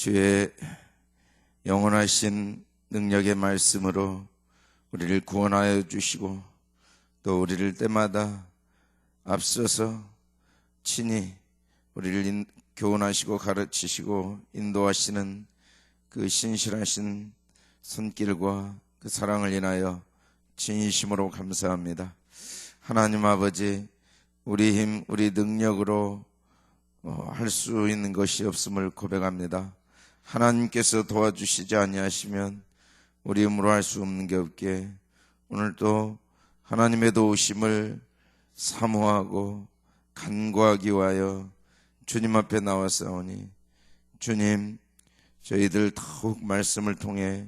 주의 영원하신 능력의 말씀으로 우리를 구원하여 주시고 또 우리를 때마다 앞서서 친히 우리를 교훈하시고 가르치시고 인도하시는 그 신실하신 손길과 그 사랑을 인하여 진심으로 감사합니다. 하나님 아버지, 우리 힘, 우리 능력으로 할 수 있는 것이 없음을 고백합니다. 하나님께서 도와주시지 아니하시면 우리 힘으로 할 수 없는 게 없기에 오늘도 하나님의 도우심을 사모하고 간구하기 위하여 주님 앞에 나왔사오니, 주님, 저희들 더욱 말씀을 통해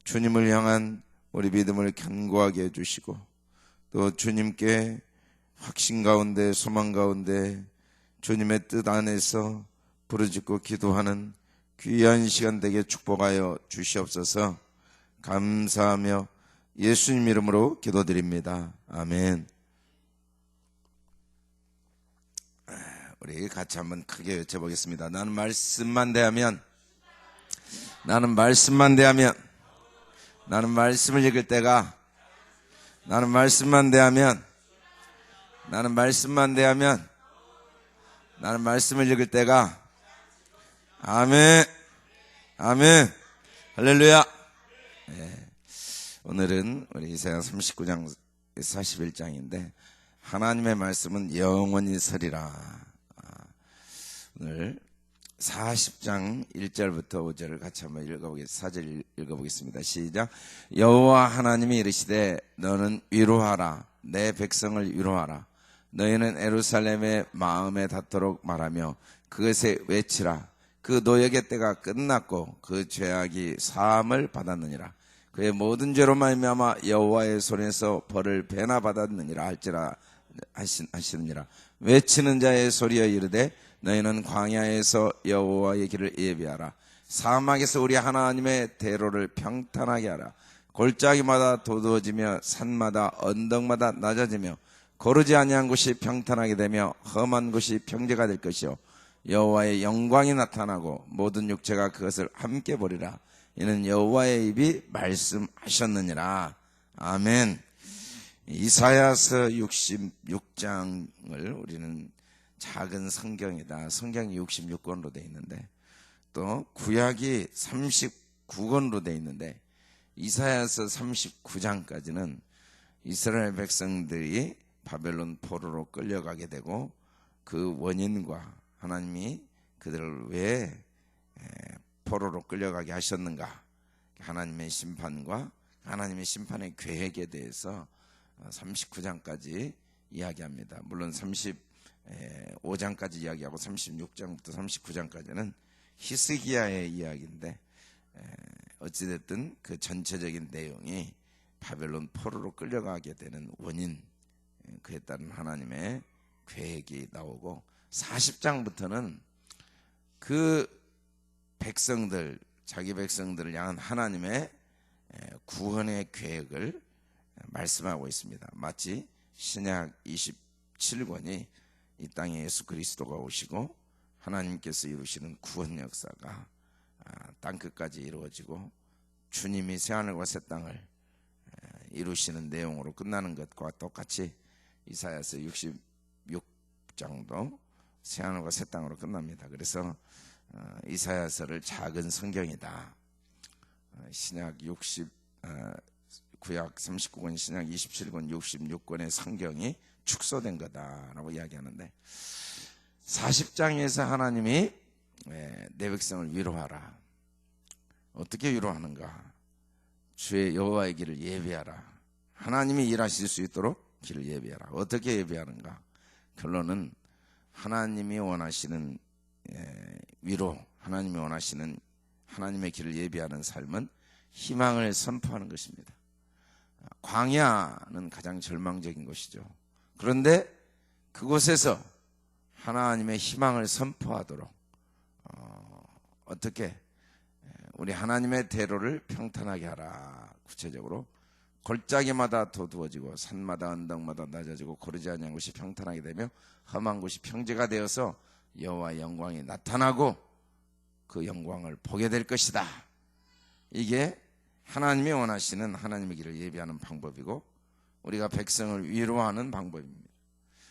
주님을 향한 우리 믿음을 간구하게 해주시고 또 주님께 확신 가운데 소망 가운데 주님의 뜻 안에서 부르짖고 기도하는 귀한 시간 되게 축복하여 주시옵소서. 감사하며 예수님 이름으로 기도드립니다. 아멘. 우리 같이 한번 크게 외쳐보겠습니다. 나는 말씀만 대하면 나는 말씀만 대하면 나는 말씀을 읽을 때가 나는 말씀만 대하면 나는 말씀만 대하면 나는 말씀을 읽을 때가 아멘 아멘 할렐루야. 네. 오늘은 우리 이사야 39장 41장인데 하나님의 말씀은 영원히 서리라. 오늘 40장 1절부터 5절을 같이 한번 읽어보겠습니다. 4절 읽어보겠습니다. 시작. 여호와 하나님이 이르시되 너는 위로하라. 내 백성을 위로하라. 너희는 예루살렘의 마음에 닿도록 말하며 그것에 외치라. 그 노역의 때가 끝났고 그 죄악이 사함을 받았느니라. 그의 모든 죄로 말미암아 여호와의 손에서 벌을 배나 받았느니라 할지라 하시느니라. 외치는 자의 소리여 이르되 너희는 광야에서 여호와의 길을 예비하라. 사막에서 우리 하나님의 대로를 평탄하게 하라. 골짜기마다 도두어지며 산마다 언덕마다 낮아지며 거르지 아니한 곳이 평탄하게 되며 험한 곳이 평지가 될 것이요 여호와의 영광이 나타나고 모든 육체가 그것을 함께 보리라. 이는 여호와의 입이 말씀하셨느니라. 아멘. 이사야서 66장을 우리는 작은 성경이다. 성경이 66권으로 되어 있는데 또 구약이 39권으로 되어 있는데 이사야서 39장까지는 이스라엘 백성들이 바벨론 포로로 끌려가게 되고 그 원인과 하나님이 그들을 왜 포로로 끌려가게 하셨는가, 하나님의 심판과 하나님의 심판의 계획에 대해서 39장까지 이야기합니다. 물론 35장까지 이야기하고 36장부터 39장까지는 히스기야의 이야기인데 어찌됐든 그 전체적인 내용이 바벨론 포로로 끌려가게 되는 원인, 그에 따른 하나님의 계획이 나오고 40장부터는 그 백성들, 자기 백성들을 향한 하나님의 구원의 계획을 말씀하고 있습니다. 마치 신약 27권이 이 땅에 예수 그리스도가 오시고 하나님께서 이루시는 구원 역사가 땅끝까지 이루어지고 주님이 새하늘과 새 땅을 이루시는 내용으로 끝나는 것과 똑같이 이사야서 66장도 새하늘과 새 땅으로 끝납니다. 그래서 이사야서를 작은 성경이다. 신약 구약 39권, 신약 27권, 66권의 성경이 축소된 거다라고 이야기하는데 40장에서 하나님이 내 백성을 위로하라. 어떻게 위로하는가? 주의 여호와의 길을 예비하라. 하나님이 일하실 수 있도록 길을 예비하라. 어떻게 예비하는가? 결론은 하나님이 원하시는 위로, 하나님이 원하시는 하나님의 길을 예비하는 삶은 희망을 선포하는 것입니다. 광야는 가장 절망적인 것이죠. 그런데 그곳에서 하나님의 희망을 선포하도록 어떻게 우리 하나님의 대로를 평탄하게 하라. 구체적으로 골짜기마다 도두어지고 산마다 언덕마다 낮아지고 거르지 아니한 곳이 평탄하게 되며 험한 곳이 평지가 되어서 여호와의 영광이 나타나고 그 영광을 보게 될 것이다. 이게 하나님이 원하시는 하나님의 길을 예비하는 방법이고 우리가 백성을 위로하는 방법입니다.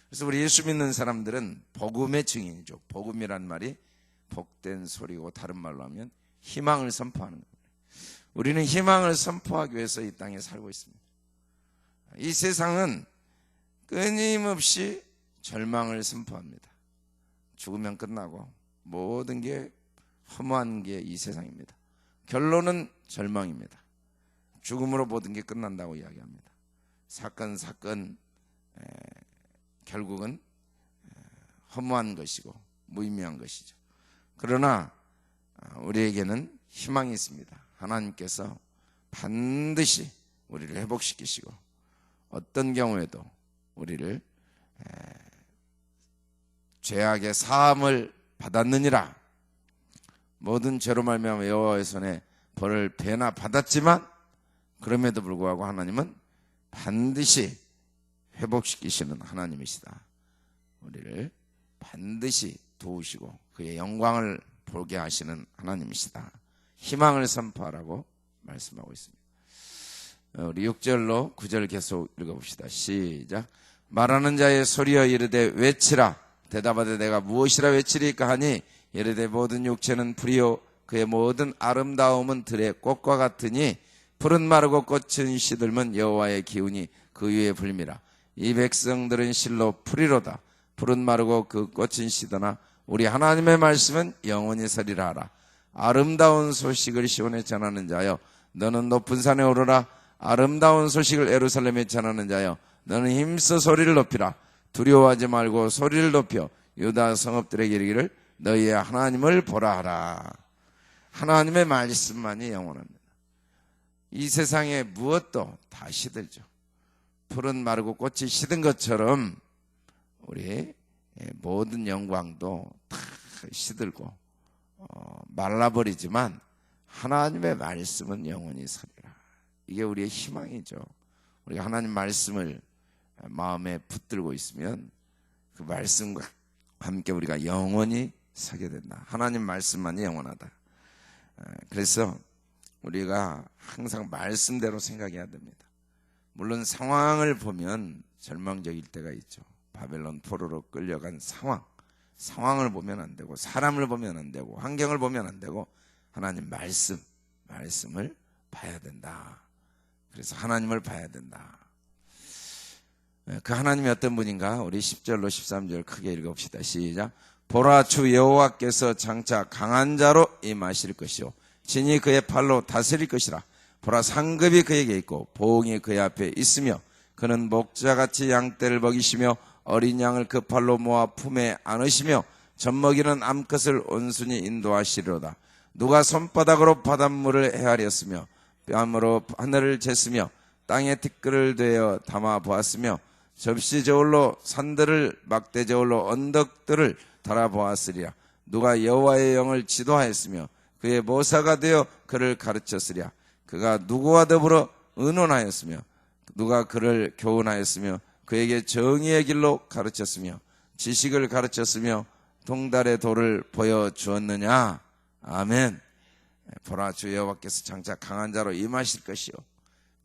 그래서 우리 예수 믿는 사람들은 복음의 증인이죠. 복음이란 말이 복된 소리고 다른 말로 하면 희망을 선포하는 겁니다. 우리는 희망을 선포하기 위해서 이 땅에 살고 있습니다. 이 세상은 끊임없이 절망을 선포합니다. 죽으면 끝나고 모든 게 허무한 게 이 세상입니다. 결론은 절망입니다. 죽음으로 모든 게 끝난다고 이야기합니다. 사건 결국은 허무한 것이고 무의미한 것이죠. 그러나 우리에게는 희망이 있습니다. 하나님께서 반드시 우리를 회복시키시고 어떤 경우에도 우리를 죄악의 사함을 받았느니라. 모든 죄로 말미암아 여호와의 손에 벌을 배나 받았지만 그럼에도 불구하고 하나님은 반드시 회복시키시는 하나님이시다. 우리를 반드시 도우시고 그의 영광을 보게 하시는 하나님이시다. 희망을 선포하라고 말씀하고 있습니다. 우리 6절로 9절 계속 읽어봅시다. 시작. 말하는 자의 소리여 이르되 외치라. 대답하되 내가 무엇이라 외치리까 하니 이르되 모든 육체는 풀이요 그의 모든 아름다움은 들의 꽃과 같으니 풀은 마르고 꽃은 시들면 여호와의 기운이 그 위에 불미라. 이 백성들은 실로 풀이로다. 풀은 마르고 그 꽃은 시드나 우리 하나님의 말씀은 영원히 서리라 하라. 아름다운 소식을 시온에 전하는 자여 너는 높은 산에 오르라. 아름다운 소식을 예루살렘에 전하는 자여 너는 힘써 소리를 높이라. 두려워하지 말고 소리를 높여 유다 성읍들에게 이르기를 너희의 하나님을 보라 하라. 하나님의 말씀만이 영원합니다. 이 세상에 무엇도 다 시들죠. 풀은 마르고 꽃이 시든 것처럼 우리 모든 영광도 다 시들고 말라버리지만 하나님의 말씀은 영원히 서리라. 이게 우리의 희망이죠. 우리가 하나님 말씀을 마음에 붙들고 있으면 그 말씀과 함께 우리가 영원히 서게 된다. 하나님 말씀만이 영원하다. 그래서 우리가 항상 말씀대로 생각해야 됩니다. 물론 상황을 보면 절망적일 때가 있죠. 바벨론 포로로 끌려간 상황을 보면 안 되고 사람을 보면 안 되고 환경을 보면 안 되고 하나님 말씀을 봐야 된다. 그래서 하나님을 봐야 된다. 그 하나님이 어떤 분인가? 우리 10절로 13절 크게 읽어봅시다. 시작. 보라 주 여호와께서 장차 강한 자로 임하실 것이요 진이 그의 팔로 다스릴 것이라. 보라 상급이 그에게 있고 보응이 그의 앞에 있으며 그는 목자같이 양떼를 먹이시며 어린 양을 그 팔로 모아 품에 안으시며 젖먹이는 암컷을 온순히 인도하시리로다. 누가 손바닥으로 바닷물을 헤아렸으며 뺨으로 하늘을 쟀으며 땅에 티끌을 되어 담아 보았으며 접시 저울로 산들을 막대 저울로 언덕들을 달아보았으리라. 누가 여호와의 영을 지도하였으며 그의 모사가 되어 그를 가르쳤으랴. 그가 누구와 더불어 의논하였으며 누가 그를 교훈하였으며 그에게 정의의 길로 가르쳤으며 지식을 가르쳤으며 동달의 도를 보여주었느냐. 아멘. 보라 주 여호와께서 장차 강한 자로 임하실 것이요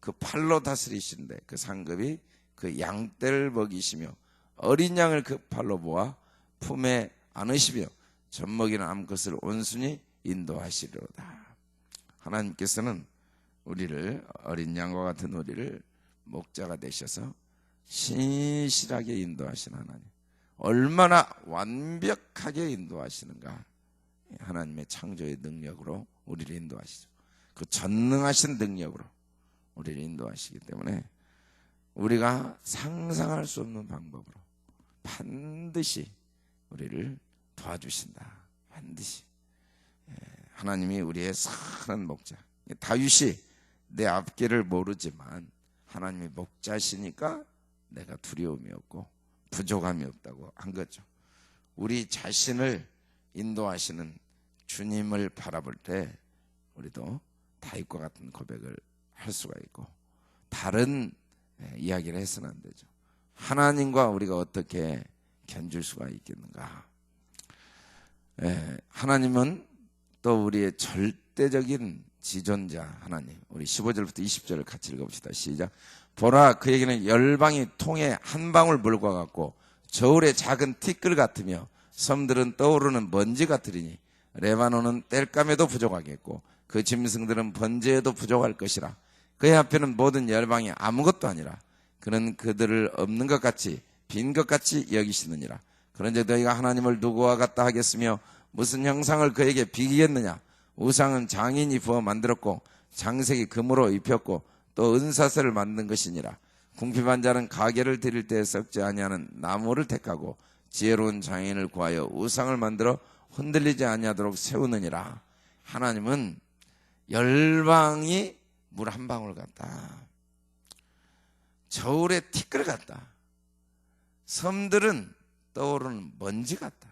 그 팔로 다스리시는데 그 상급이 그 양떼를 먹이시며 어린 양을 그 팔로 모아 품에 안으시며 젖먹이는 암컷을 온순히 인도하시리로다. 하나님께서는 우리를 어린 양과 같은 우리를 목자가 되셔서 신실하게 인도하시는 하나님. 얼마나 완벽하게 인도하시는가. 하나님의 창조의 능력으로 우리를 인도하시죠. 그 전능하신 능력으로 우리를 인도하시기 때문에 우리가 상상할 수 없는 방법으로 반드시 우리를 도와주신다. 반드시. 하나님이 우리의 선한 목자. 다윗이 내 앞길을 모르지만 하나님이 목자시니까 내가 두려움이 없고 부족함이 없다고 한 거죠. 우리 자신을 인도하시는 주님을 바라볼 때 우리도 다윗과 같은 고백을 할 수가 있고 다른 이야기를 해서는 안 되죠. 하나님과 우리가 어떻게 견줄 수가 있겠는가. 하나님은 또 우리의 절대적인 지존자 하나님. 우리 15절부터 20절을 같이 읽어봅시다. 시작. 보라, 그에게는 열방이 통에 한 방울 물과 같고 저울의 작은 티끌 같으며 섬들은 떠오르는 먼지 같으리니 레바논은 땔감에도 부족하겠고 그 짐승들은 번제에도 부족할 것이라. 그의 앞에는 모든 열방이 아무것도 아니라 그는 그들을 없는 것 같이 빈 것 같이 여기시느니라. 그런즉 너희가 하나님을 누구와 같다 하겠으며 무슨 형상을 그에게 비기겠느냐. 우상은 장인이 부어 만들었고 장색이 금으로 입혔고 또 은사슬을 만든 것이니라. 궁핍한 자는 가게를 드릴 때 썩지 아니하는 나무를 택하고 지혜로운 장인을 구하여 우상을 만들어 흔들리지 아니하도록 세우느니라. 하나님은 열방이 물 한 방울 같다. 저울의 티끌 같다. 섬들은 떠오르는 먼지 같다.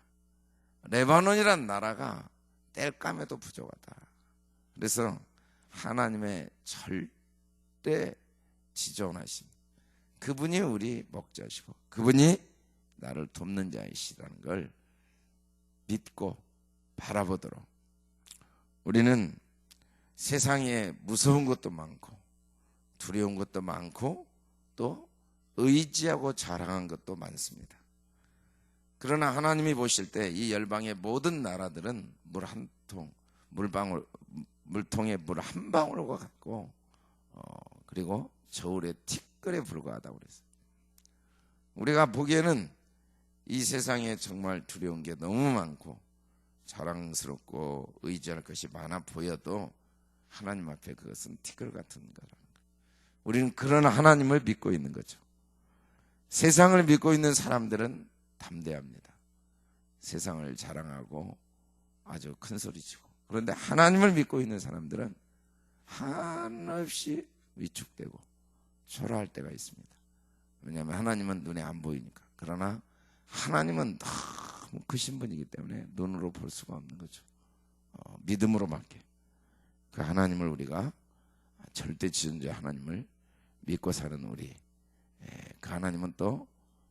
레바논이란 나라가 땔감에도 부족하다. 그래서 하나님의 절대 지존하심, 그분이 우리 목자시고 그분이 나를 돕는 자이시라는 걸 믿고 바라보도록. 우리는 세상에 무서운 것도 많고 두려운 것도 많고 또 의지하고 자랑한 것도 많습니다. 그러나 하나님이 보실 때 이 열방의 모든 나라들은 물 한 통, 물통에 물 한 방울과 같고 그리고 저울의 티끌에 불과하다고 그랬어요. 우리가 보기에는 이 세상에 정말 두려운 게 너무 많고 자랑스럽고 의지할 것이 많아 보여도 하나님 앞에 그것은 티끌 같은 거라는 거예요. 우리는 그런 하나님을 믿고 있는 거죠. 세상을 믿고 있는 사람들은 담대합니다. 세상을 자랑하고 아주 큰 소리치고. 그런데 하나님을 믿고 있는 사람들은 한없이 위축되고 초라할 때가 있습니다. 왜냐하면 하나님은 눈에 안 보이니까. 그러나 하나님은 너무 크신 분이기 때문에 눈으로 볼 수가 없는 거죠. 믿음으로밖에. 그 하나님을 우리가 절대 지존자 하나님을 믿고 사는 우리, 그 하나님은 또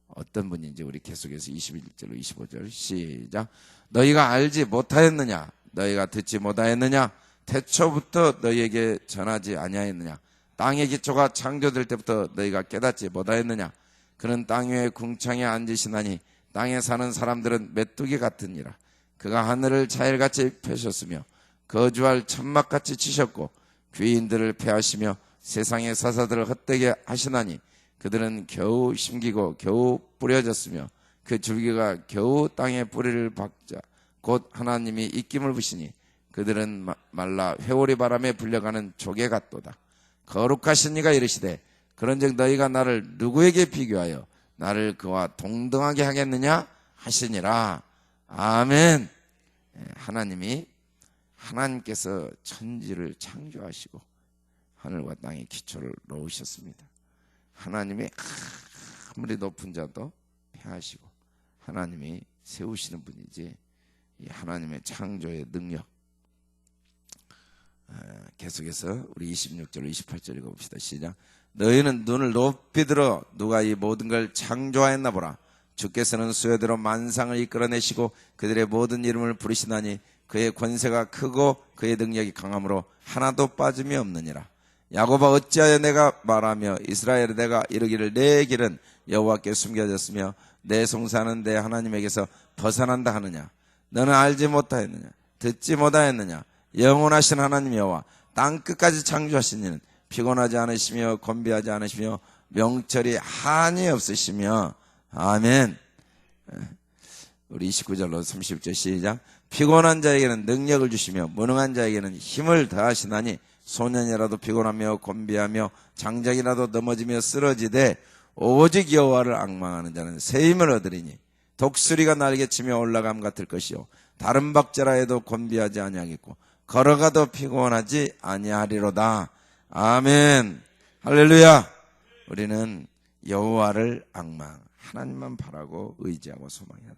어떤 분인지 우리 계속해서 21절로 25절 시작. 너희가 알지 못하였느냐? 너희가 듣지 못하였느냐? 태초부터 너희에게 전하지 아니하였느냐? 땅의 기초가 창조될 때부터 너희가 깨닫지 못하였느냐? 그는 땅 위에 궁창에 앉으시나니 땅에 사는 사람들은 메뚜기 같으니라. 그가 하늘을 자일같이 펴셨으며 거주할 천막같이 치셨고 귀인들을 패하시며 세상의 사사들을 헛되게 하시나니 그들은 겨우 심기고 겨우 뿌려졌으며 그 줄기가 겨우 땅에 뿌리를 박자 곧 하나님이 입김을 부시니 그들은 말라 회오리 바람에 불려가는 조개 같도다. 거룩하신 이가 이르시되 그런즉 너희가 나를 누구에게 비교하여 나를 그와 동등하게 하겠느냐 하시니라. 아멘. 하나님께서 천지를 창조하시고 하늘과 땅의 기초를 놓으셨습니다. 하나님이 아무리 높은 자도 패하시고 하나님이 세우시는 분이지, 이 하나님의 창조의 능력. 계속해서 우리 26절 28절 읽어봅시다. 시작. 너희는 눈을 높이 들어 누가 이 모든 걸 창조하였나 보라. 주께서는 수요대로 만상을 이끌어내시고 그들의 모든 이름을 부르시나니 그의 권세가 크고 그의 능력이 강함으로 하나도 빠짐이 없느니라. 야곱아 어찌하여 내가 말하며 이스라엘에 내가 이르기를 내 길은 여호와께 숨겨졌으며 내 송사는 내 하나님에게서 벗어난다 하느냐. 너는 알지 못하였느냐? 듣지 못하였느냐? 영원하신 하나님 여호와 땅끝까지 창조하신 이는 피곤하지 않으시며 곤비하지 않으시며 명철이 한이 없으시며. 아멘. 우리 29절로 30절 시작. 피곤한 자에게는 능력을 주시며 무능한 자에게는 힘을 더하시나니 소년이라도 피곤하며 곤비하며 장작이라도 넘어지며 쓰러지되 오직 여호와를 앙망하는 자는 새 힘을 얻으리니 독수리가 날개치며 올라감 같을 것이요 다른 박자라 해도 곤비하지 아니하겠고 걸어가도 피곤하지 아니하리로다. 아멘. 할렐루야. 우리는 여호와를 앙망, 하나님만 바라고 의지하고 소망해야 돼.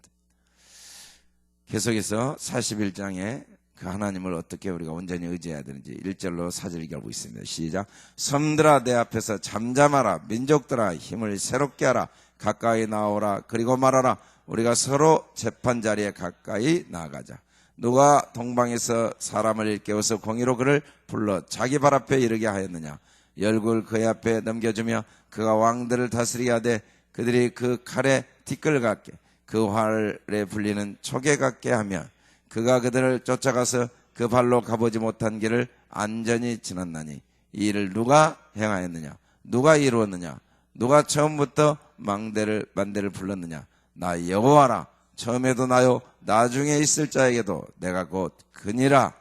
계속해서 41장에 그 하나님을 어떻게 우리가 온전히 의지해야 되는지 1절로 4절 읽어보고 있습니다. 시작. 섬들아 내 앞에서 잠잠하라. 민족들아 힘을 새롭게 하라. 가까이 나오라. 그리고 말하라. 우리가 서로 재판자리에 가까이 나아가자. 누가 동방에서 사람을 일깨워서 공의로 그를 불러 자기 발 앞에 이르게 하였느냐. 열국을 그의 앞에 넘겨주며 그가 왕들을 다스리게 하되 그들이 그 칼에 티끌 같게 그 활에 불리는 촉에 같게 하며 그가 그들을 쫓아가서 그 발로 가보지 못한 길을 안전히 지났나니 이 일을 누가 행하였느냐. 누가 이루었느냐. 누가 처음부터 만대를 불렀느냐. 나 여호와라. 처음에도 나요 나중에 있을 자에게도 내가 곧 그니라.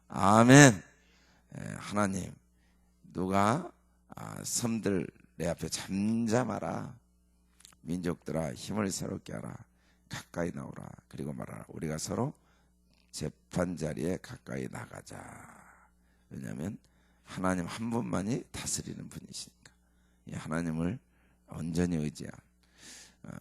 아멘. 하나님, 누가 섬들 내 앞에 잠잠하라. 민족들아 힘을 새롭게 하라. 가까이 나오라. 그리고 말하라. 우리가 서로 재판자리에 가까이 나가자. 왜냐하면 하나님 한 분만이 다스리는 분이시니까. 이 하나님을 온전히 의지한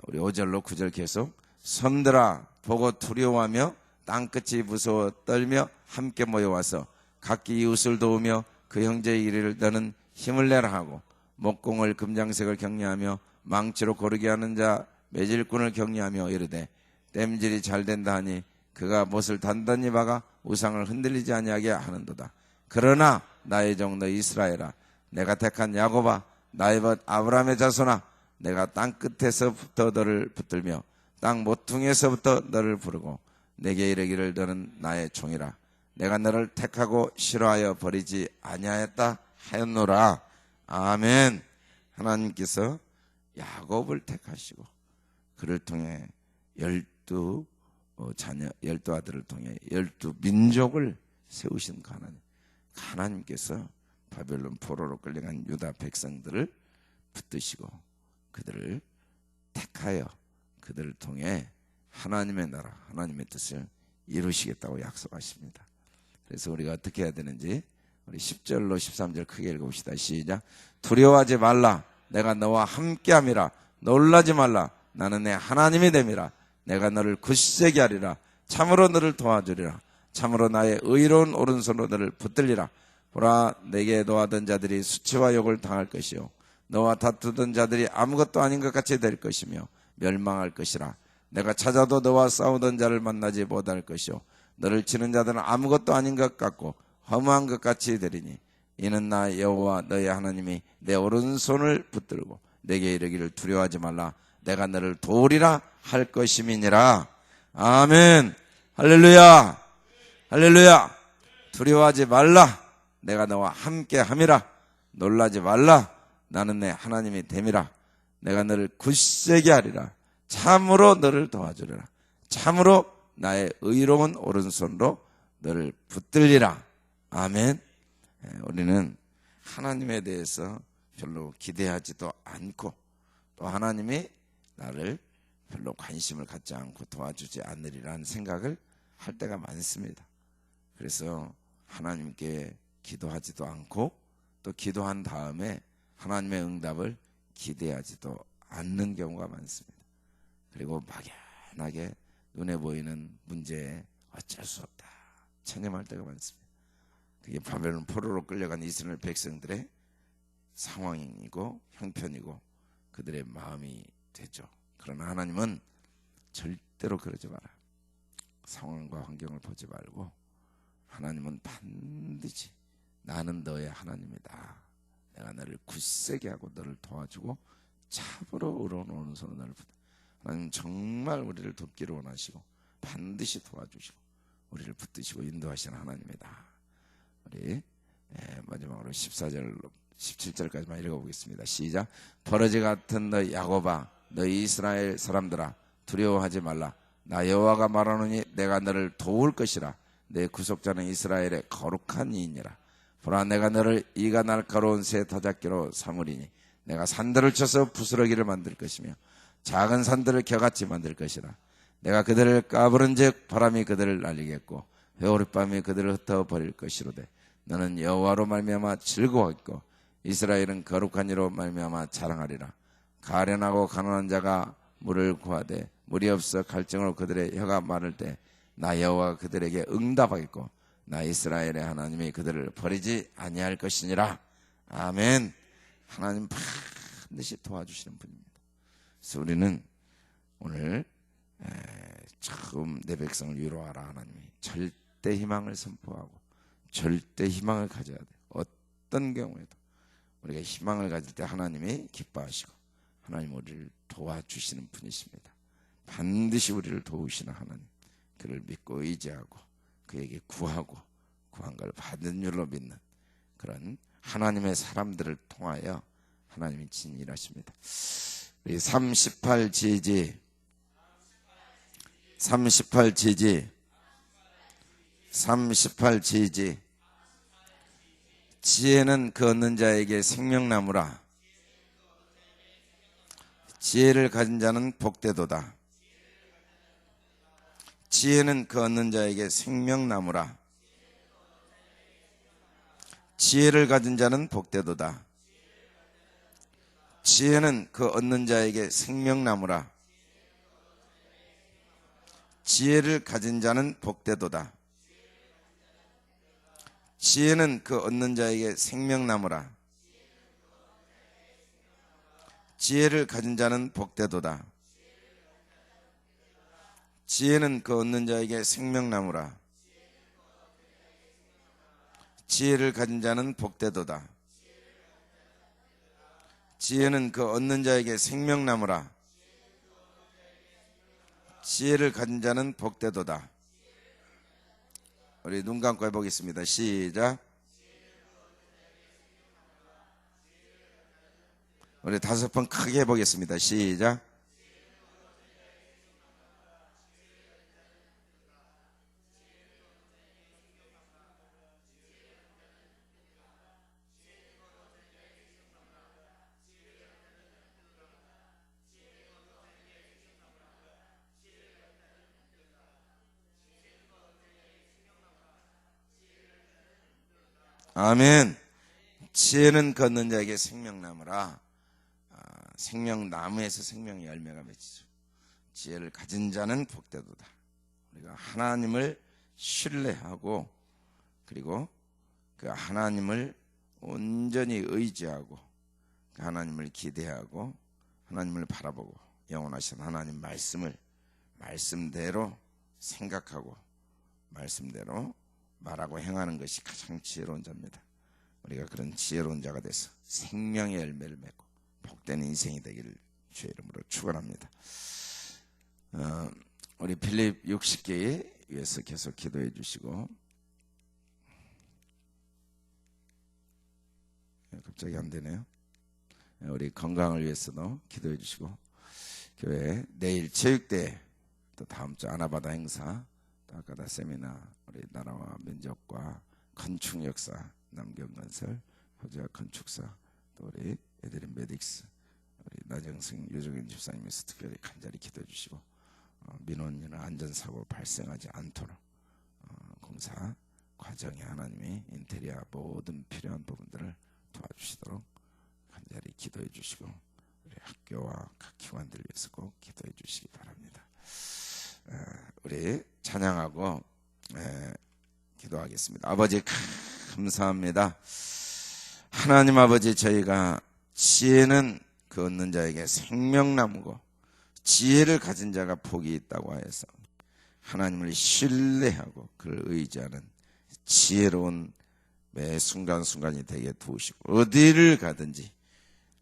우리 5절로 9절 계속 섬들아 보고 두려워하며 땅끝이 무서워 떨며 함께 모여와서 각기 이웃을 도우며 그 형제의 일을 너는 힘을 내라 하고 목공을 금장색을 격려하며 망치로 고르게 하는 자 매질꾼을 격려하며 이르되 땜질이 잘 된다 하니 그가 못을 단단히 박아 우상을 흔들리지 아니하게 하는도다. 그러나 나의 종너 이스라엘아 내가 택한 야곱아 나의 벗 아브라함의 자손아 내가 땅끝에서부터 너를 붙들며 땅 모퉁이에서부터 너를 부르고 내게 이르기를 너는 나의 종이라. 내가 너를 택하고 싫어하여 버리지 아니하였다 하였노라. 아멘. 하나님께서 야곱을 택하시고 그를 통해 12 아들을 통해 12민족을 세우신 하나님께서 바벨론 포로로 끌려간 유다 백성들을 붙드시고 그들을 택하여 그들을 통해 하나님의 나라, 하나님의 뜻을 이루시겠다고 약속하십니다. 그래서 우리가 어떻게 해야 되는지 우리 10절로 13절 크게 읽어봅시다. 시작. 두려워하지 말라. 내가 너와 함께함이라. 놀라지 말라. 나는 내 하나님이 됨이라. 내가 너를 굳세게 하리라. 참으로 너를 도와주리라. 참으로 나의 의로운 오른손으로 너를 붙들리라. 보라, 내게 노하던 자들이 수치와 욕을 당할 것이요 너와 다투던 자들이 아무것도 아닌 것 같이 될 것이며 멸망할 것이라. 내가 찾아도 너와 싸우던 자를 만나지 못할 것이요 너를 치는 자들은 아무것도 아닌 것 같고 허무한 것 같이 되리니 이는 나 여호와 너의 하나님이 내 오른손을 붙들고 내게 이르기를 두려워하지 말라. 내가 너를 도우리라 할 것임이니라. 아멘. 할렐루야. 할렐루야. 두려워하지 말라. 내가 너와 함께 함이라. 놀라지 말라. 나는 내 하나님이 됨이라. 내가 너를 굳세게 하리라. 참으로 너를 도와주리라. 참으로 나의 의로운 오른손으로 너를 붙들리라. 아멘. 우리는 하나님에 대해서 별로 기대하지도 않고 또 하나님이 나를 별로 관심을 갖지 않고 도와주지 않으리라는 생각을 할 때가 많습니다. 그래서 하나님께 기도하지도 않고 또 기도한 다음에 하나님의 응답을 기대하지도 않는 경우가 많습니다. 그리고 막연하게 눈에 보이는 문제에 어쩔 수 없다 체념할 때가 많습니다. 그게 바벨론 포로로 끌려간 이스라엘 백성들의 상황이고 형편이고 그들의 마음이 되죠. 그러나 하나님은 절대로 그러지 마라. 상황과 환경을 보지 말고 하나님은 반드시 나는 너의 하나님이다. 내가 너를 굳세게 하고 너를 도와주고 참으로 의로운 오른손으로 너를 붙들고 하나님 정말 우리를 돕기를 원하시고 반드시 도와주시고 우리를 붙드시고 인도하시는 하나님이다. 우리 마지막으로 14절로 17절까지만 읽어보겠습니다. 시작. 버러지 같은 너 야곱아 너 이스라엘 사람들아 두려워하지 말라. 나 여호와가 말하노니 내가 너를 도울 것이라. 내 구속자는 이스라엘의 거룩한 이이니라. 보라 내가 너를 이가 날카로운 새 타작기로 삼으리니 내가 산들을 쳐서 부스러기를 만들 것이며 작은 산들을 겨같이 만들 것이라. 내가 그들을 까부른즉 바람이 그들을 날리겠고 회오리밤이 그들을 흩어버릴 것이로되 너는 여호와로 말미암아 즐거워했고 이스라엘은 거룩한 이로 말미암아 자랑하리라. 가련하고 가난한 자가 물을 구하되 물이 없어 갈증으로 그들의 혀가 마를 때 나 여호와가 그들에게 응답하겠고 나 이스라엘의 하나님이 그들을 버리지 아니할 것이니라. 아멘. 하나님 반드시 도와주시는 분입니다. 그래서 우리는 오늘 처음 내 백성을 위로하라. 하나님이 절대 희망을 선포하고 절대 희망을 가져야 돼. 어떤 경우에도 우리가 희망을 가질 때 하나님이 기뻐하시고 하나님 우리를 도와주시는 분이십니다. 반드시 우리를 도우시는 하나님, 그를 믿고 의지하고 그에게 구하고 구한 걸 받은 줄로 믿는 그런 하나님의 사람들을 통하여 하나님이 진일하십니다. 우리 38지지 38지지 지혜는 그 얻는 자에게 생명나무라. 지혜를 가진 자는 복되도다. 지혜는 그 얻는 자에게 생명나무라. 지혜를 가진 자는 복되도다. 지혜는 그 얻는 자에게 생명나무라. 지혜를 가진 자는 복되도다. 지혜는 그 얻는 자에게 생명나무라. 지혜를 가진 자는 복되도다. 지혜는 그 얻는 자에게 생명나무라. 지혜를 가진 자는 복되도다. 지혜는 그 얻는 자에게 생명나무라. 지혜를 가진 자는 복되도다. 우리 눈 감고 해보겠습니다. 시작. 우리 5번 크게 해보겠습니다. 시작. 아멘. 지혜는 걷는 자에게 생명나무라. 생명나무에서 생명의 열매가 맺히죠. 지혜를 가진 자는 복되도다. 우리가 하나님을 신뢰하고 그리고 그 하나님을 온전히 의지하고 그 하나님을 기대하고 하나님을 바라보고 영원하신 하나님 말씀대로 생각하고 말씀대로 말하고 행하는 것이 가장 지혜로운 자입니다. 우리가 그런 지혜로운 자가 돼서 생명의 열매를 맺고 복된 인생이 되기를 주의 이름으로 축원합니다. 우리 필립 60개 위해서 계속 기도해 주시고, 갑자기 안 되네요. 우리 건강을 위해서도 기도해 주시고, 교회 내일 체육대회, 또 다음 주 아나바다 행사, 또 아까다 세미나, 우리 나라와 민족과 건축 역사, 남경건설, 호주와 건축사, 또 우리 에드린 메딕스, 우리 나정승 유정인 집사님께서 특별히 간절히 기도해 주시고, 민원이나 안전사고 발생하지 않도록 공사 과정에 하나님이 인테리어 모든 필요한 부분들을 도와주시도록 간절히 기도해 주시고, 우리 학교와 각 기관들 위해서 꼭 기도해 주시기 바랍니다. 우리 찬양하고 기도하겠습니다. 아버지 감사합니다. 하나님 아버지, 저희가 지혜는 그 얻는 자에게 생명나무고 지혜를 가진 자가 복이 있다고 하여서 하나님을 신뢰하고 그를 의지하는 지혜로운 매 순간순간이 되게 도우시고, 어디를 가든지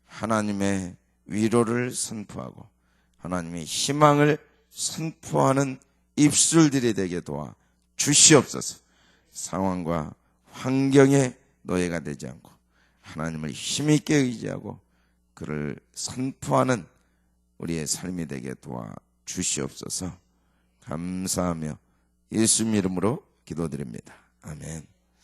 하나님의 위로를 선포하고 하나님의 희망을 선포하는 입술들이 되게 도와 주시옵소서. 상황과 환경에 노예가 되지 않고 하나님을 힘있게 의지하고 그를 선포하는 우리의 삶이 되게 도와 주시옵소서. 감사하며 예수님 이름으로 기도드립니다. 아멘.